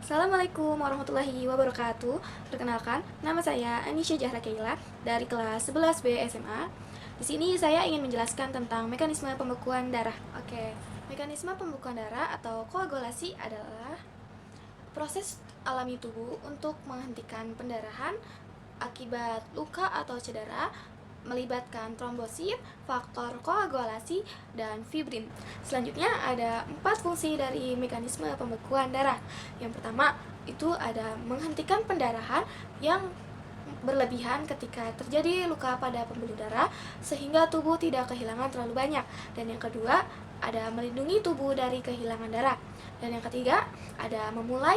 Assalamualaikum warahmatullahi wabarakatuh. Perkenalkan, nama saya Anisha Jahra Keila dari kelas 11B SMA. Di sini saya ingin menjelaskan tentang mekanisme pembekuan darah. Oke, mekanisme pembekuan darah atau koagulasi adalah proses alami tubuh untuk menghentikan pendarahan akibat luka atau cedera, melibatkan trombosit, faktor koagulasi, dan fibrin. Selanjutnya ada 4 fungsi dari mekanisme pembekuan darah. Yang pertama itu ada menghentikan pendarahan yang berlebihan ketika terjadi luka pada pembuluh darah sehingga tubuh tidak kehilangan terlalu banyak. Dan yang kedua ada melindungi tubuh dari kehilangan darah. Dan yang ketiga ada memulai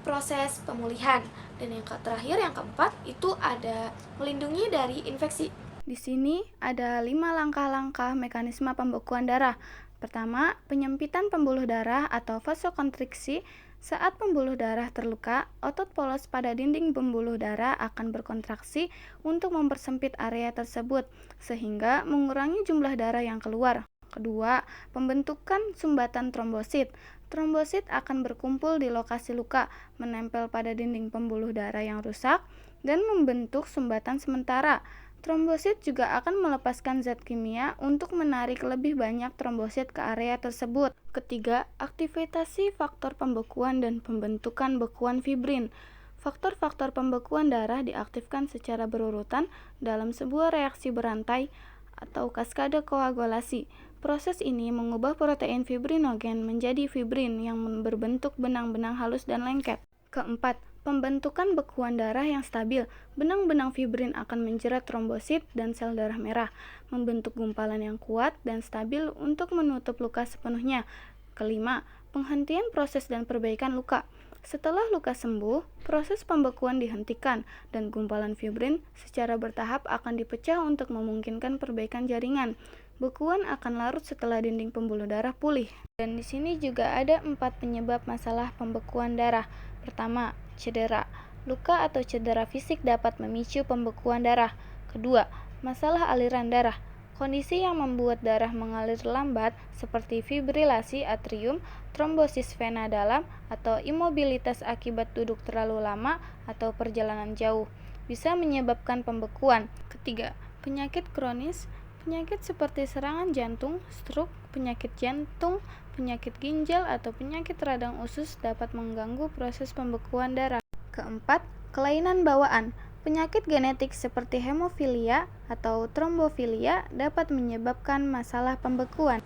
proses pemulihan. Dan yang terakhir, yang keempat, itu ada melindungi dari infeksi. Di sini ada 5 langkah-langkah mekanisme pembekuan darah. Pertama, penyempitan pembuluh darah atau vasokonstriksi. Saat pembuluh darah terluka, otot polos pada dinding pembuluh darah akan berkontraksi untuk mempersempit area tersebut, sehingga mengurangi jumlah darah yang keluar. Kedua, pembentukan sumbatan trombosit. Trombosit akan berkumpul di lokasi luka, menempel pada dinding pembuluh darah yang rusak, dan membentuk sumbatan sementara. Trombosit juga akan melepaskan zat kimia untuk menarik lebih banyak trombosit ke area tersebut. Ketiga, aktivasi faktor pembekuan dan pembentukan bekuan fibrin. Faktor-faktor pembekuan darah diaktifkan secara berurutan dalam sebuah reaksi berantai atau kaskade koagulasi. Proses ini mengubah protein fibrinogen menjadi fibrin yang berbentuk benang-benang halus dan lengket. Keempat, pembentukan bekuan darah yang stabil. Benang-benang fibrin akan menjerat trombosit dan sel darah merah, membentuk gumpalan yang kuat dan stabil untuk menutup luka sepenuhnya. Kelima, penghentian proses dan perbaikan luka. Setelah luka sembuh, proses pembekuan dihentikan dan gumpalan fibrin secara bertahap akan dipecah untuk memungkinkan perbaikan jaringan. Bekuan akan larut setelah dinding pembuluh darah pulih. Dan di sini juga ada 4 penyebab masalah pembekuan darah. Pertama, cedera. Luka atau cedera fisik dapat memicu pembekuan darah. Kedua, masalah aliran darah. Kondisi yang membuat darah mengalir lambat seperti fibrilasi atrium, trombosis vena dalam, atau imobilitas akibat duduk terlalu lama atau perjalanan jauh bisa menyebabkan pembekuan. Ketiga, penyakit kronis. Penyakit seperti serangan jantung, stroke, penyakit jantung, penyakit ginjal, atau penyakit radang usus dapat mengganggu proses pembekuan darah. Keempat, kelainan bawaan. Penyakit genetik seperti hemofilia atau trombofilia dapat menyebabkan masalah pembekuan.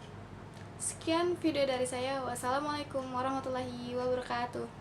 Sekian video dari saya. Wassalamualaikum warahmatullahi wabarakatuh.